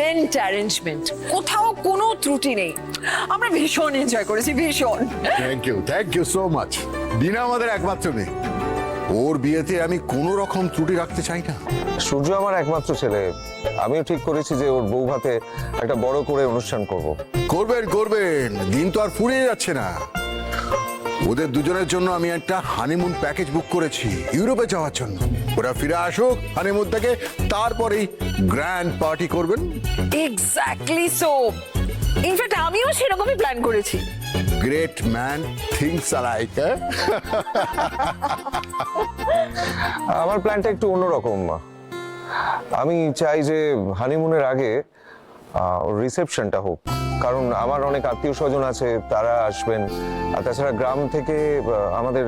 Excellent arrangement, কোথাও কোনো ত্রুটি নেই। আমরা ভীষণ এনজয় করেছি, ভীষণ। Thank you so much. Dina আমাদের একমাত্র নেই, ওর বিয়েতে আমি কোনো রকম ত্রুটি রাখতে চাই না। সূর্য আমার একমাত্র ছেলে, আমিও ঠিক করেছি যে ওর বউ ভাতে একটা বড় করে অনুষ্ঠান করব। করবেন, দিন তো আর ফুরিয়ে যাচ্ছে না। ওদের দুজনের জন্য আমি একটা হানিমুন প্যাকেজ বুক করেছি ইউরোপে যাওয়ার জন্য। ওরা ফিরে আসুক হানিমুন থেকে, তারপরেই গ্র্যান্ড পার্টি করবেন। এক্স্যাক্টলি সো, ইনফ্যাক্ট আমিও সেরকমই প্ল্যান করেছি। Great man things alike. আমার প্ল্যানটা একটু অন্যরকম। আমি চাই যে হানিমুনের আগে রিসেপশনটা হোক, কারণ আমার অনেক আত্মীয় স্বজন আছে, তারা আসবেন। আর তাছাড়া গ্রাম থেকে আমাদের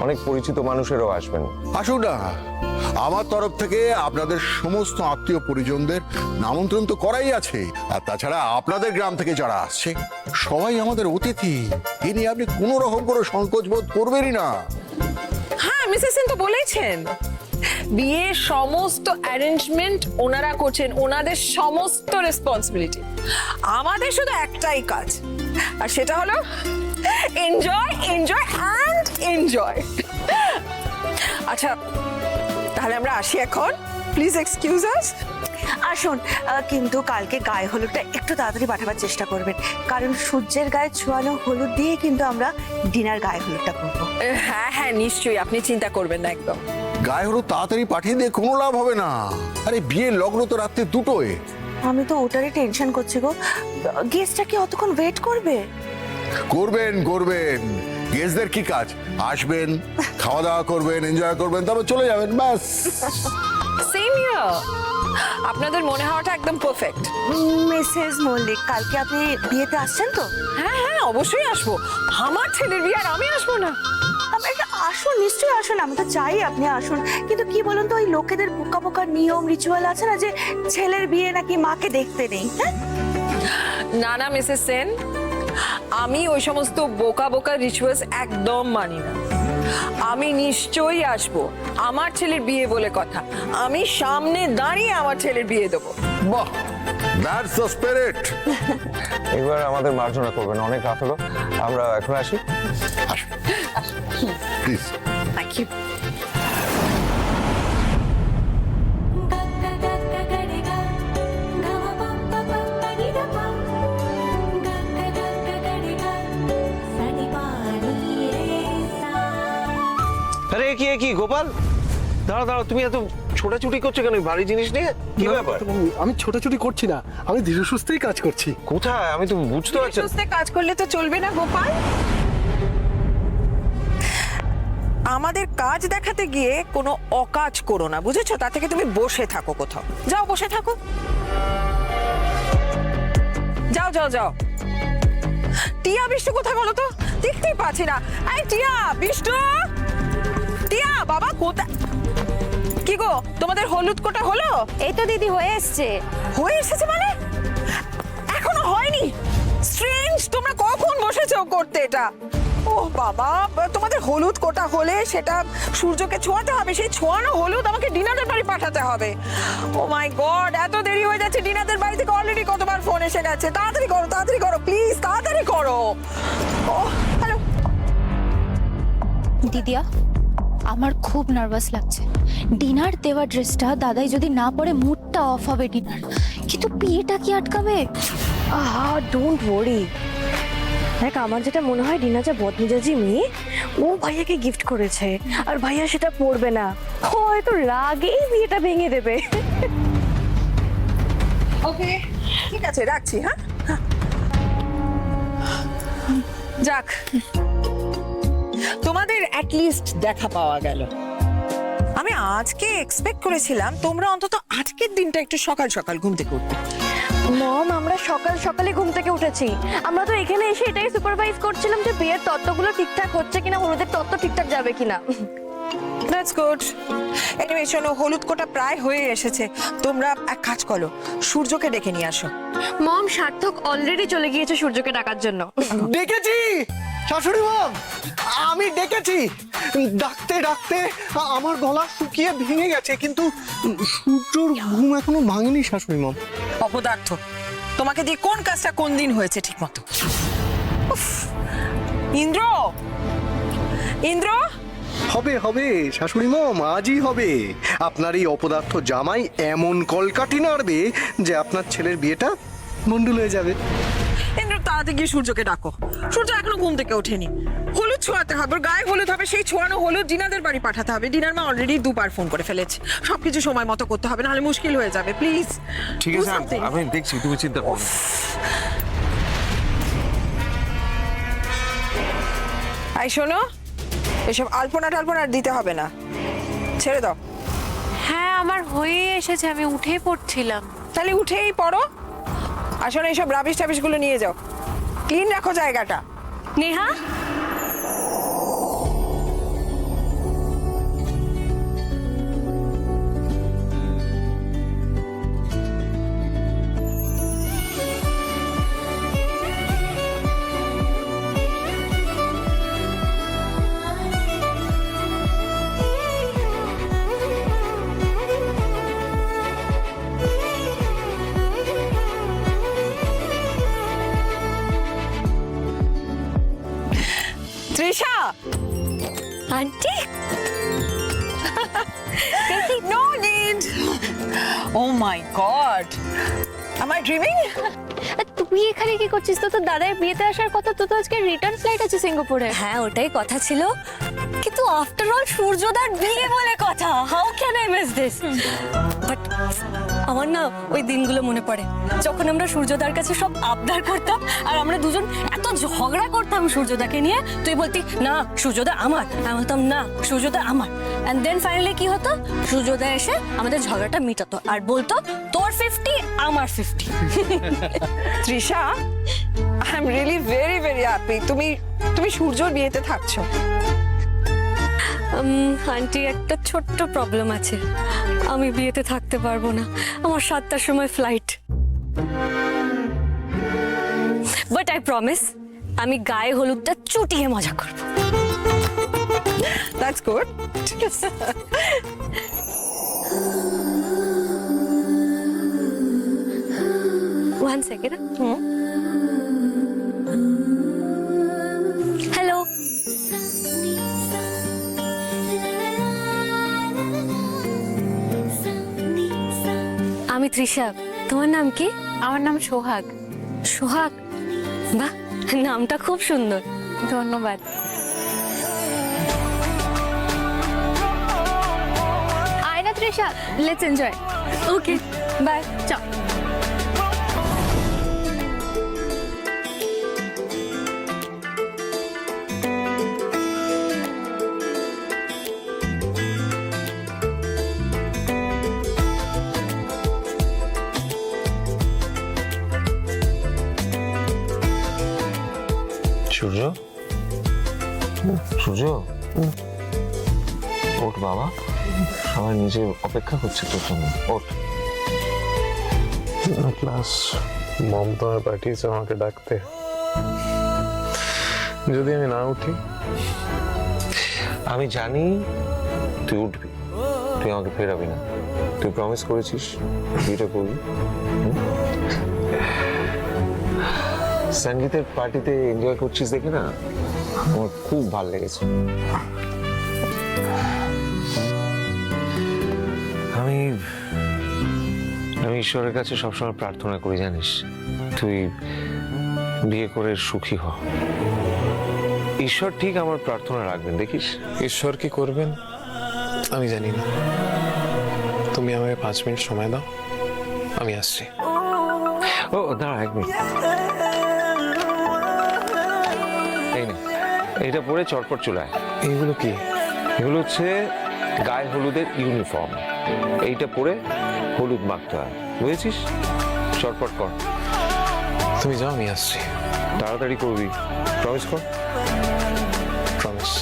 অনেক পরিচিত মানুষেরও আসবেন। আসুন না, আমার তরফ থেকে আপনাদের সমস্ত আত্মীয় পরিজনদের আমন্ত্রণ তো করাই আছে। আর তাছাড়া আপনাদের গ্রাম থেকে যারা আসছে সবাই আমাদের অতিথি, এ নিয়ে আপনি কোনো রকম কোনো সংকোচ বোধ করবেনই না। হ্যাঁ, মিসেস সেন তো বলেছেন বিয়ের সমস্ত অ্যারেঞ্জমেন্ট ওনারা করছেন, ওনাদের সমস্ত রেসপন্সিবিলিটি। আমাদের শুধু একটাই কাজ, আর সেটা হলো এনজয় এনজয় অ্যান্ড এনজয়। আচ্ছা, তাহলে আমরা আসি এখন। প্লিজ এক্সকিউজ আস। আসুন, কিন্তু কালকে গায়ে হলুদটা একটু তাড়াতাড়ি পাঠাবার চেষ্টা করবেন, কারণ সূর্যের গায়ে ছোঁয়ানো হলুদ দিয়ে কিন্তু আমরা ডিনার গায়ে হলুদটা করবো। হ্যাঁ হ্যাঁ, নিশ্চয়ই, আপনি চিন্তা করবেন না একদম। গায়ে হলুদ তাড়াতাড়ি পাঠিয়ে দিয়ে কোনো লাভ হবে না। আরে বিয়ের লগ্ন তো রাত্রে দুটোয়। আমি তো ওটারই টেনশন করছি গো, গেস্টটা কি অতক্ষণ ওয়েট করবে? করবেন। গেস্টদের কি কাজ? আসবেন, খাওয়া দাওয়া করবেন, এনজয় করবেন, তারপর চলে যাবেন, ব্যাস। সেম ইয়ার। আপনাদের মনে হওয়াটা একদম পারফেক্ট। মিসেস মল্লিক, কালকে আপনি বিয়েতে আসছেন তো? হ্যাঁ হ্যাঁ, অবশ্যই আসবো। আমার ছেলের বিয়ে আর আমি আসবো না? আসুন, নিশ্চয়ই আসুন, আমি তো চাই আপনি আসুন। কিন্তু কি বলুন তো, ওই লোকেদের বোকা বোকা নিয়ম রিচুয়াল আছে না, যে ছেলের বিয়ে নাকি মাকে দেখতে নেই। হ্যাঁ, না না মিসেস সেন, আমি ওই সমস্ত বোকা বোকা রিচুয়ালস একদম মানি না। আমি নিশ্চয়ই আসবো, আমার ছেলের বিয়ে বলে কথা। আমি সামনে দাঁড়িয়ে আমার ছেলের বিয়ে দেবো। বাহ, দ্যাটস দ্য স্পিরিট। এবার আমাদের মার্জনা করবেন, অনেক রাত হলো, আমরা এখন আসি। প্লিজ। Thank you. আরে কি গোপাল, দাঁড়াও, তুমি এত ছোটাছুটি করছো কেন ভারী জিনিস নিয়ে? কি ব্যাপার? আমি ছোটাছুটি করছি না, আমি ধীরে সুস্থেই কাজ করছি। কোথায়? আমি তো বুঝতে পারছি না। সুস্থে কাজ করলে তো চলবে না গোপাল। আমাদের কাজ দেখাতে গিয়ে কোনো অকাজ করো না, বুঝেছো? তার থেকে তুমি বসে থাকো কোথাও, যাও বসে থাকো, যাও। টিয়া বিষ্টু কোথায় বলো তো? দেখতেই পাচ্ছি না। এই টিয়া বিষ্টু, টিয়া বাবা কোথায়? কি গো, তোমাদের হলুদ কোটা হলো? এই তো দিদি হয়ে এসছে। হয়ে এসেছে মানে? এখনো হয়নি? স্ট্রেঞ্জ, তোমরা কখন বসেছো করতে এটা? ও বাবা, তোমাদের হলুদ কোটা হলে সেটা সূর্যকে ছোঁয়াতে হবে, সেই ছোঁয়ানো হলুদ আমাকে ডিনারের বাড়ি পাঠাতে হবে। ও মাই গড, এত দেরি হয়ে যাচ্ছে। ডিনারের বাড়ি থেকে অলরেডি কতবার ফোন এসে গেছে। তাড়াতাড়ি করো প্লিজ, তাড়াতাড়ি করো। ও হ্যালো দিদিয়া, আমার খুব নার্ভাস লাগছে। ডিনার দেওয়া ড্রেসটা দাদাই যদি না পরে মুডটা অফ হবে ডিনার, কিন্তু বিয়েটা কি আটকাবে? Don't worry. দেখ, আমার যেটা মনে হয়, ডিনা যা বদমেজাজি মেয়ে, ও ভাইয়াকে গিফট করেছে, আর ভাইয়া সেটা পরবে না, ও হয়তো রাগেই বিয়েটা ভেঙে দেবে। ওকে, ঠিক আছে, রাখছি। হ্যাঁ, যাক, তোমাদের অ্যাটলিস্ট দেখা পাওয়া গেল। আমি আজকে এক্সপেক্ট করেছিলাম তোমরা অন্তত আজকের দিনটা একটু সকাল সকাল ঘুম থেকে উঠবে। মম, আমরা সকাল সকালে ঘুম থেকে উঠেছি। আমরা তো এখানে এসে এটাই সুপারভাইজ করছিলাম যে বিয়ের তত্ত্বগুলো ঠিকঠাক হচ্ছে কিনা, হলুদের তত্ত্ব ঠিকঠাক যাবে কিনা। That's good. এনিওয়ে শোনো, হলুদ কোটা প্রায় হয়ে এসেছে। তোমরা এক কাজ করো, সূর্যকে ডেকে নিয়ে আসো। মম, সার্থক অলরেডি চলে গিয়েছে সূর্যকে ডাকার জন্য। ডেকেছি শাশুড়ি মা, আমি ডেকেছি। ডাকতে ডাকতে আমার গলা শুকিয়ে ভেঙে গেছে, কিন্তু সূর্যর ঘুম এখনো ভাঙেনি শাশুড়ি মা। অপদার্থ, তোমাকে দিয়ে কোন কাজটা কোন দিন হয়েছে ঠিক মতো? ইন্দ্র, ইন্দ্র, হবে হবে শাশুড়ি মম, আজই হবে। আপনার এই অপদার্থ জামাই এমন কলকাঠি নাড়বে যে আপনার ছেলের বিয়েটা মন্ডুল হয়ে যাবে। ইন্দ্র, তাড়াতাড়ি গিয়ে সূর্যকে ডাকো। সূর্য এখনো ঘুম থেকে ওঠেনি। হলুদ ছোঁয়াতে হবে, ওর গায়ে হলুদ হবে, সেই ছোঁয়ানো হলুদ ডিনাদের বাড়ি পাঠাতে হবে। ডিনার মা অলরেডি 2 বার ফোন করে ফেলেছে। সবকিছু সময় মতো করতে হবে, নাহলে মুশকিল হয়ে যাবে। প্লিজ ঠিক আছে, আমি দেখছি, তুমি চিন্তা করো না। এই শোনো, এসব আলপনা টালপনা আর দিতে হবে না, ছেড়ে দাও। হ্যাঁ, আমার হয়ে এসেছে, আমি উঠে পড়ছিলাম। তাহলে উঠেই পড়ো। আসলে এইসব রাবিশ টাবিশ গুলো নিয়ে যাও, ক্লিন রাখো জায়গাটা। Neha, Trisha, aunty, no need. Oh my God. Am I dreaming? তুই এখানে কি করছিস? তো তোর দাদার বিয়েতে আসার কথা, তো আজকে রিটার্ন ফ্লাইট আছে সিঙ্গাপুরে। হ্যাঁ ওটাই কথা ছিল, কিন্তু আফটার অল সূর্যদার বিয়ে বলে কথা। How can I miss this? But আমার না ওই দিনগুলো মনে পড়ে, যখন আমরা সূর্যদার কাছে সব আবদার করতাম, আর আমরা দুজন এত ঝগড়া করতাম সূর্যদাকে নিয়ে। তুই বলতি না সূর্যদা আমার, আমি বলতাম না সূর্যদা আমার। অ্যান্ড দেন ফাইনালি কি হতো, সূর্যদা এসে আমাদের ঝগড়াটা মিটাতো আর বলতো তোর 50 আমার 50। Trisha, I am really very very happy. তুমি সূর্যর বিয়েতে থাকছো। আন্টি, একটা ছোট্ট প্রবলেম আছে, আমি বিয়েতে থাকতে পারবো না, আমার 7টার সময় ফ্লাইট। বাট আই প্রমিস, আমি গায়ে হলুদটা চুটিয়ে মজা করব। That's good. ঠিক আছে। One second. হ্যালো, আমি তৃষা, তোমার নাম কি? আমার নাম সোহাগ। সোহাগ, বাহ নামটা খুব সুন্দর। ধন্যবাদ। আয় না Trisha, let's enjoy. Okay, bye, চল। সূর্য, সূর্য, ওঠ বাবা, সবাই নিজে অপেক্ষা করছে তোর জন্য, ওঠ। ক্লাস মম তো আমায় পাঠিয়েছে আমাকে ডাকতে, যদি আমি না উঠি? আমি জানি তুই উঠবি, তুই আমাকে ফেরাবি না, তুই প্রমিস করেছিস বিয়েটা করবি। সঙ্গীতের পার্টিতে এনজয় করছিস দেখে না আমার খুব ভালো লেগেছে। আমি ঈশ্বরের কাছে সবসময় প্রার্থনা করি জানিস, তুই বিয়ে করে সুখী হ। ঈশ্বর ঠিক আমার প্রার্থনা রাখবেন, দেখিস। ঈশ্বর কি করবেন আমি জানি না, তুমি আমাকে 5 মিনিট সময় দাও, আমি আসছি। ও দাঁড়া 1 মিনিট, এই নে, এইটা পরে চটপট চলে আয়। এইগুলো কি? এগুলো হচ্ছে গায়ে হলুদের ইউনিফর্ম, এইটা পরে হলুদ মাখতে হয়, বুঝেছিস? চটপট কর। তুমি যাও, আমি আসছি। তাড়াতাড়ি করবি, প্রমিস কর। প্রমিস।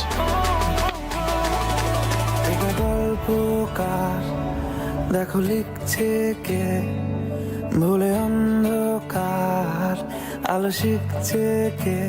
গল্পকার দেখো লিখছে কে, ভুলে অন্ধকার আলো শিখছে কে।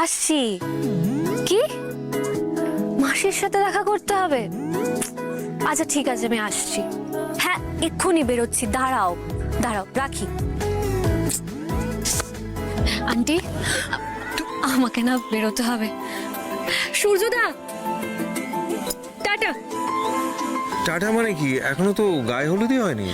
আসছি। কি, মাসির সাথে দেখা করতে হবে? আচ্ছা ঠিক আছে, আমি আসছি। হ্যাঁ, এক্ষুনি বেরোচ্ছি। দাঁড়াও দাঁড়াও, রাখি। আন্টি, আমাকে না বেরোতে হবে। সূর্যদা, টাটা। টাটা মানে কি? এখনো তো গায়ে হলুদই হয়নি।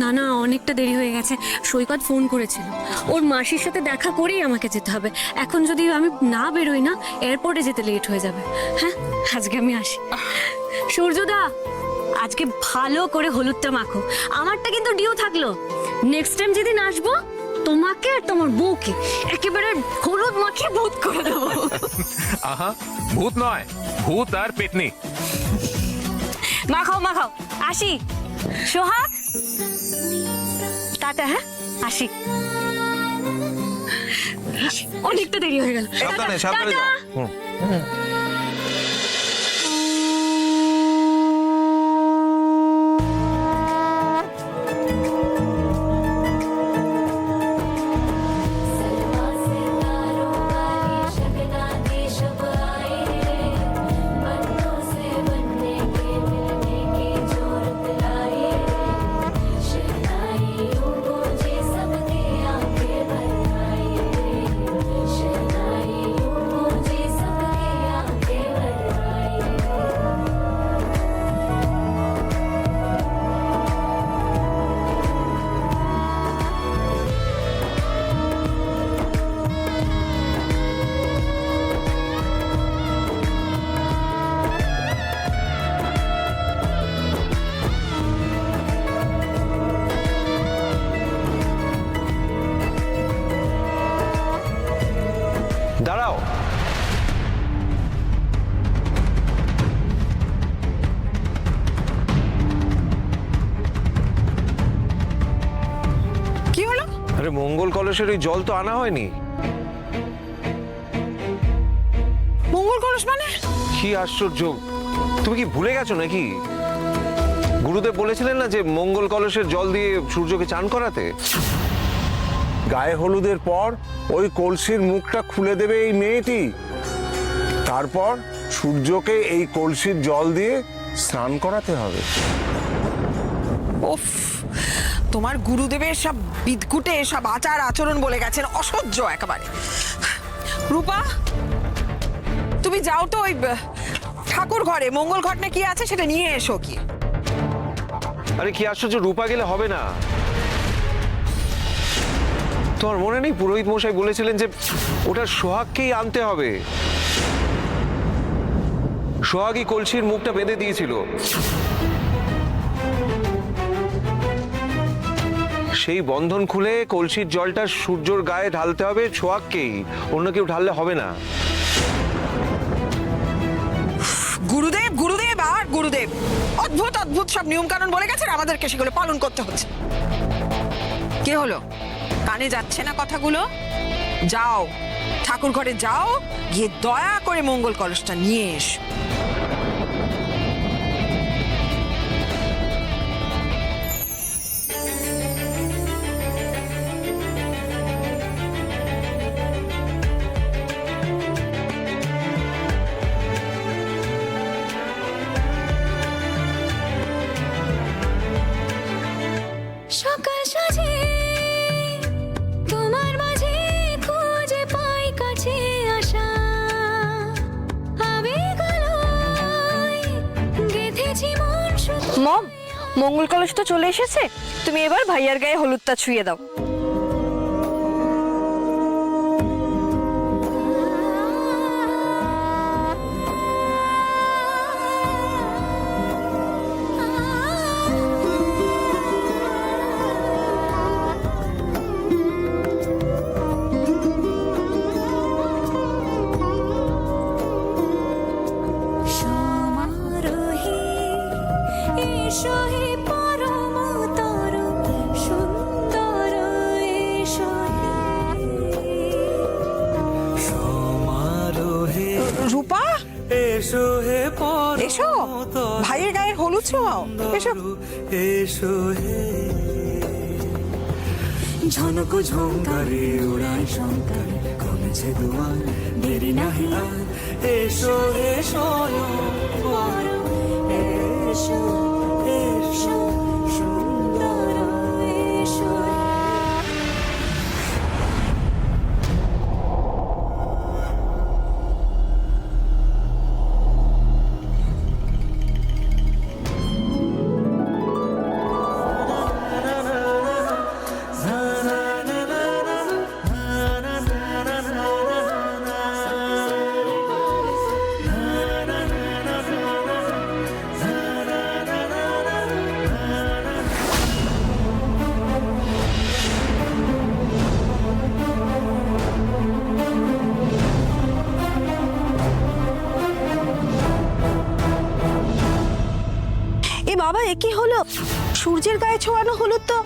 না না, অনেকটা দেরি হয়ে গেছে। সৈকত ফোন করেছিল, ওর মাসির সাথে দেখা করেই আমাকে যেতে হবে। এখন যদি আমি না বেরোই না, এয়ারপোর্টে যেতে লেট হয়ে যাবে। হ্যাঁ, আজকে আমি আসি। সূর্যদা, আজকে ভালো করে হলুদটা মাখো। আমারটা কিন্তু ডিউ থাকলো। নেক্সট টাইম যেদিন আসবো, তোমাকে আর তোমার বউকে একেবারে হলুদ মাখিয়ে ভূত করে দেবো। আহা, ভূত নয়, ভূত আর পেতনি। মাখাও মাখাও। আসি সোহাগ, টাটা। হ্যাঁ, আসি। অনেকটা দেরি হয়ে গেল। সাবধানে সাবধানে টাটা। যাও। দাঁড়াও। কি হলো? আরে মঙ্গল কলসের ওই জল তো আনা হয়নি। মঙ্গল কলস মানে? কি আশ্চর্য, তুমি কি ভুলে গেছো নাকি? গুরুদেব বলেছিলেন না যে মঙ্গল কলসের জল দিয়ে সূর্যকে চান করাতে। গায়ে হলুদের পর ওই কলসির মুখটা খুলে দেবে এই মেয়েটি, তারপর সূর্যকে এই কলসির জল দিয়ে স্নান করাতে হবে। উফ, তোমার গুরুদেবের সব বিদকুটে সব আচার আচরণ বলে গেছেন, অসহ্য একেবারে। রূপা, তুমি যাও তো ওই ঠাকুর ঘরে মঙ্গল ঘট না কি আছে সেটা নিয়ে এসো। কি আরে কি আশ্চর্য, রূপা গেলে হবে না। তোমার মনে নেই পুরোহিত মশাই বলেছিলেন যে ওটা সোহাগকেই আনতে হবে। সোহাগই কলসির মুখটা বেঁধে দিয়েছিল। সেই বন্ধন খুলে কলসির জলটা সূর্যর গায়ে ঢালতে হবে সোহাগকেই, অন্য কেউ ঢাললে হবে না। গুরুদেব গুরুদেব আর গুরুদেব, অদ্ভুত অদ্ভুত সব নিয়ম কানুন বলে গেছেন, আমাদেরকে সেগুলো পালন করতে হচ্ছে। কে হলো? কানে যাচ্ছে না কথাগুলো? যাও ঠাকুর ঘরে যাও, গিয়ে দয়া করে মঙ্গল কলসটা নিয়ে এসো। সকাল সাজে তোমার মাঝে খুঁজে পাই কাছে আসা আবেগলয় গেঁথেছি মন শুধু। মম, মঙ্গল কলস তো চলে এসেছে। তুমি এবার ভাইয়ার গায়ে হলুদটা ছুঁয়ে দাও। সমারোহে এসো হে পরম তরু সুন্দর এসো হে। সমারোহে রূপা, এসো হে পর এসো, ভাইয়ের গায়ে হলুদ ছোঁয়াও। এসো। এসো হে ঝনক ঝঙ্কারে ওড়ায় শঙ্কার কমেছে দুয়ার দেরি নাহি আর এসো এসো এসো এসো সুন্দর এসো। এ বাবা, এ কি হলো? সূর্যের গায়ে ছোঁয়ানো হলুদ তো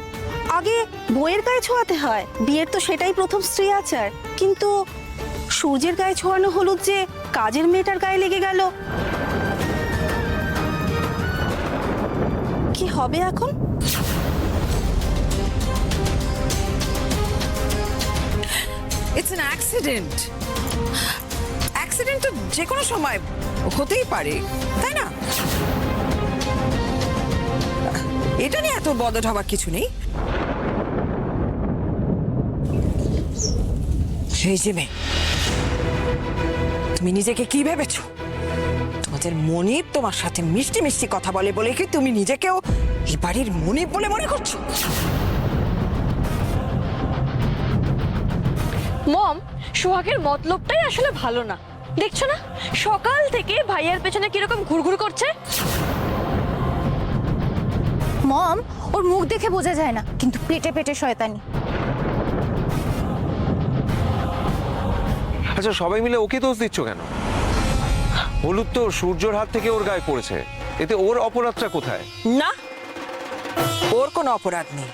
আগে বইয়ের গায়ে ছোঁয়াতে হয়, বিয়ের তো সেটাই প্রথম স্ত্রী আচার। কিন্তু সূর্যের গায়ে ছোঁয়ানো হলুদ যে কাজের মেয়েটার গায়ে লেগে গেল, কি হবে এখন? It's an accident. অ্যাক্সিডেন্ট তো যে কোনো সময় হতেই পারে, তাই না? এটা নিয়ে এত বদট হবার কিছু নেই। সেই যে মেয়ে, তুমি নিজেকে কি ভেবেছো? তোমাদের মনিব তোমার সাথে মিষ্টি মিষ্টি কথা বলে বলে কি তুমি নিজেকেও এই বাড়ির মনিব বলে মনে করছো? মম, সোহাগের মতলবটাই আসলে ভালো না। দেখছো না সকাল থেকে ভাইয়ার পেছনে কিরকম ঘুরঘুর করছে। মম, ওর মুখ দেখে বোঝা যায় না, কিন্তু পেটে পেটে শয়তানি। আচ্ছা, সবাই মিলে ওকে দোষ দিচ্ছ কেন? হলুদ তো সূর্যর হাত থেকে ওর গায়ে পড়েছে, এতে ওর অপরাধটা কোথায়? না, ওর কোনো অপরাধ নেই।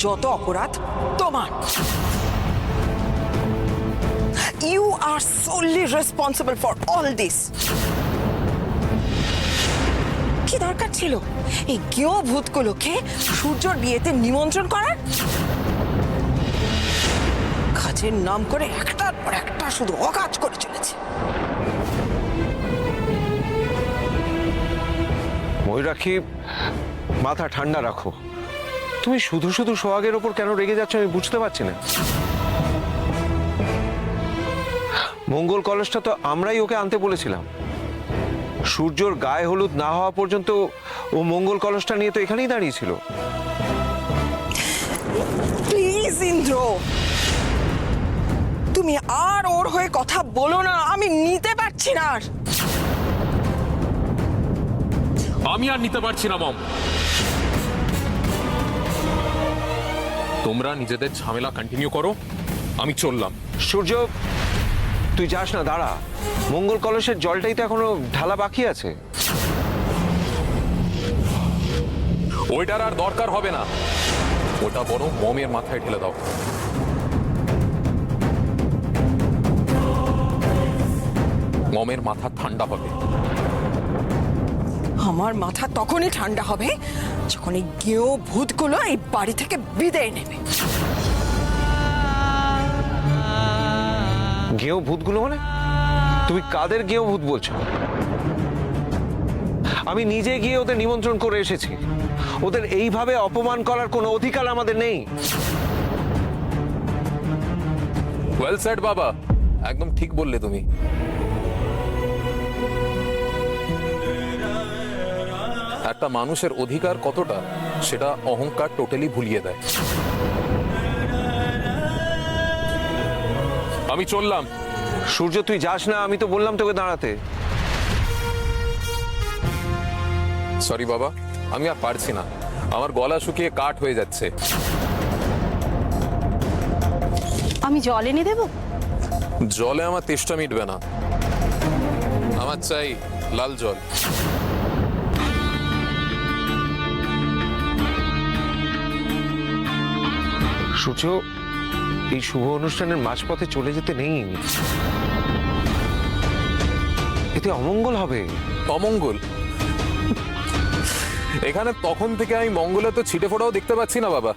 যত অপরাধ তোমার। You are solely responsible for all this. কি দরকার ছিল এই গেও ভূতগুলোকে সূর্যর বিয়েতে নিমন্ত্রণ করার? কাজের নাম করে একটার পর একটা শুধু অকাজ করে চলেছে। ময়ূরাক্ষী, মাথা ঠান্ডা রাখো। তুমি শুধু শুধু সোহাগের ওপর কেন রেগে যাচ্ছ আমি বুঝতে পারছি না। মঙ্গল কলসটা তো আমরাই ওকে আনতে বলেছিলাম। সূর্যর গায়ে হলুদ না হওয়া পর্যন্ত ও মঙ্গল কলসটা নিয়ে তো এখানেই দাঁড়িয়েছিল। প্লিজ ইন্দ্র, তুমি আর ওর হয়ে কথা বলো না, আমি নিতে পারছি না আর। আমি আর নিতে পারছি না মম। তোমরা নিজেদের ঝামেলা কন্টিনিউ করো, আমি চললাম। সূর্য, তুই যাস না, দাঁড়া। মঙ্গল কলসের জলটাই তো এখনো ঢালা বাকি আছে। ওইটার আর দরকার হবে না, ওটা বরং মমের মাথায় ঢেলে দাও। মমের মাথা ঠান্ডা হবে। আমার মাথা তখনই ঠান্ডা হবে যখন এই গেও ভূতগুলো এই বাড়ি থেকে বিদায় নেবে। গেও ভূতগুলো মানে? তুমি কাদের গেও ভূত বলছো? আমি নিজে গিয়ে ওদের নিমন্ত্রণ করে এসেছি। ওদের এইভাবে অপমান করার কোনো অধিকার আমাদের নেই। ওয়েল সেড বাবা, একদম ঠিক বললে তুমি। একটা মানুষের অধিকার কতটা সেটা অহংকার টোটালি ভুলিয়ে দেয়। আমি চললাম। সূর্য, তুই যাস না, আমি তো বললাম তোকে দাঁড়াতে। সরি বাবা, আমি আর পারছি না, আমার গলা শুকিয়ে কাঠ হয়ে যাচ্ছে। আমি জল এনে দেবো? জলে আমার তেষ্টা মিটবে না, আমার চাই লাল জল। সূর্য, এই শুভ অনুষ্ঠানের মাঝপথে চলে যেতে নেই, এতে অমঙ্গল হবে। অমঙ্গল? এখানে তখন থেকে আমি মঙ্গলে তো ছিটে ফোটাও দেখতে পাচ্ছি না বাবা।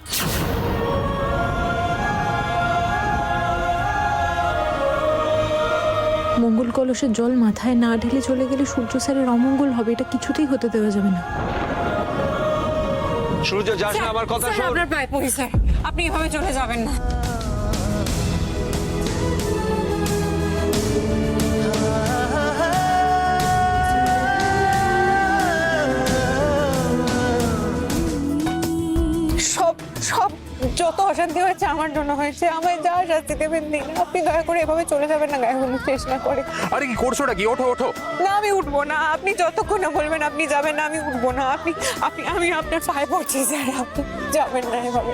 মঙ্গল কলসের জল মাথায় না ঢেলে চলে গেলে সূর্য স্যারের অমঙ্গল হবে, এটা কিছুতেই হতে দেওয়া যাবে না। সূর্য যাস না, আমার কথা শোন। আপনার পায়ে পড়ি স্যার, আপনি এভাবে চলে যাবেন না। সব সব যত অশান্তি হয়েছে আমার জন্য হয়েছে, আমায় যা শাস্তি দেবেন দিন। আপনি দয়া করে এভাবে চলে যাবেন না, গায়ে হলুদ শেষ না করে। আরে কি করছো নাকি? ওঠো ওঠো। না আমি উঠবো না, আপনি যতক্ষণ না বলবেন আপনি যাবেন না আমি উঠবো না। আপনি আপনি আমি আপনার পায়ে পড়ছি স্যার, আপনি যাবেন না এভাবে।